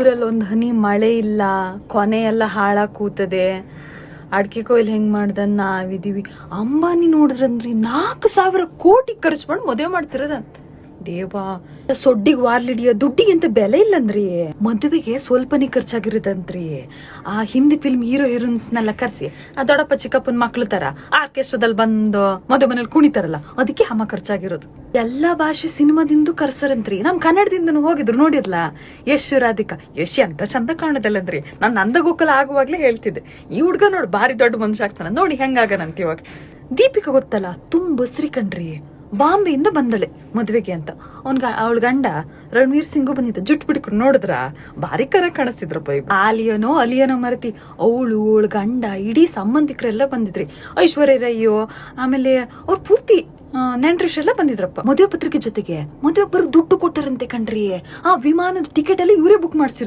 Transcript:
ಊರಲ್ಲಿ ಒಂದ್ ಹನಿ ಮಳೆ ಇಲ್ಲ, ಕೊನೆ ಎಲ್ಲ ಹಾಳಾಗ್ ಕೂತದೆ. ಅಡ್ಕೆ ಕೊಯ್ಲು ಹೆಂಗ್ ಮಾಡ್ದನ್ ನಾವಿದೀವಿ. ಅಂಬಾನಿ ನೋಡಿದ್ರಂದ್ರಿ 4,000 ಕೋಟಿ ಖರ್ಚು ಮಾಡಿ ಮದುವೆ ಮಾಡ್ತಿರೋದಂತ. ದೇವಾ, ಸೊಡ್ಡಿಗೆ ವಾರ್ಲಿಡಿಯ ದುಡ್ಡಿಗೆ ಅಂತ ಬೆಲೆ ಇಲ್ಲಂದ್ರಿ. ಮದುವೆಗೆ ಸ್ವಲ್ಪನೇ ಖರ್ಚಾಗಿರೋದಂತ್ರಿ. ಆ ಹಿಂದಿ ಫಿಲ್ಮ್ ಹೀರೋ ಹೀರೋಯಿನ್ಸ್ನೆಲ್ಲ ಕರ್ಸಿ ಆ ದೊಡ್ಡಪ್ಪ ಚಿಕ್ಕಪ್ಪನ ಮಕ್ಳು ತರ ಆರ್ಕೆಸ್ಟ್ರಾದಲ್ಲಿ ಬಂದು ಮದುವೆ ಮನೇಲಿ ಕುಣಿತಾರಲ್ಲ, ಅದಕ್ಕೆ ಹಮ ಖರ್ಚಾಗಿರೋದು. ಎಲ್ಲಾ ಭಾಷೆ ಸಿನಿಮಾದಿಂದ ಕರ್ಸರಂತ್ರಿ. ನಮ್ ಕನ್ನಡದಿಂದನು ಹೋಗಿದ್ರು ನೋಡಿರ್ಲಾ, ಯಶ್ ರಾಧಿಕಾ. ಯಶ್ ಅಂತ ಚಂದ ಕಾಣದಲ್ಲಂದ್ರಿ. ನಾನ್ ನಂದಗೋಕಲ ಆಗುವಾಗ್ಲೇ ಹೇಳ್ತಿದ್ದೆ, ಈ ಹುಡ್ಗ ನೋಡ್ ಬಾರಿ ದೊಡ್ಡ ಮನುಷ್ಯ ಆಗ್ತಾನ, ನೋಡಿ ಹೆಂಗಾಗನಂತ. ಇವಾಗ ದೀಪಿಕಾ ಗೊತ್ತಲ್ಲ, ತುಂಬ ಶ್ರೀಕಂಡ್ರಿ. ಬಾಂಬೆಯಿಂದ ಬಂದಳೆ ಮದ್ವೆಗೆ ಅಂತ. ಅವಳ ಗಂಡ ರಣವೀರ್ ಸಿಂಗು ಬಂದಿದ್ದ. ಜುಟ್ಟು ಬಿಡ್ಕೊಂಡು ನೋಡಿದ್ರ ಭಾರಿ ಕರ ಕಾಣಿಸ್ತಿದ್ರಪ್ಪ. ಅಲಿಯನೋ ಮರತಿ ಅವಳ ಗಂಡ ಇಡೀ ಸಂಬಂಧಿಕರೆಲ್ಲ ಬಂದಿದ್ರಿ. ಐಶ್ವರ್ಯ ರೈಯೋ, ಆಮೇಲೆ ಅವ್ರ ಪೂರ್ತಿ ನೆಂಟ್ರಿಷೆಲ್ಲ ಬಂದಿದ್ರಪ್ಪ. ಮದುವೆ ಪತ್ರಿಕೆ ಜೊತೆಗೆ ಮದುವೆ ಬರೋ ದುಡ್ಡು ಕೊಟ್ಟರಂತೆ ಕಣ್ರಿ. ಆ ವಿಮಾನದ ಟಿಕೆಟ್ ಎಲ್ಲ ಇವರೇ ಬುಕ್ ಮಾಡ್ಸಿದ್ರು.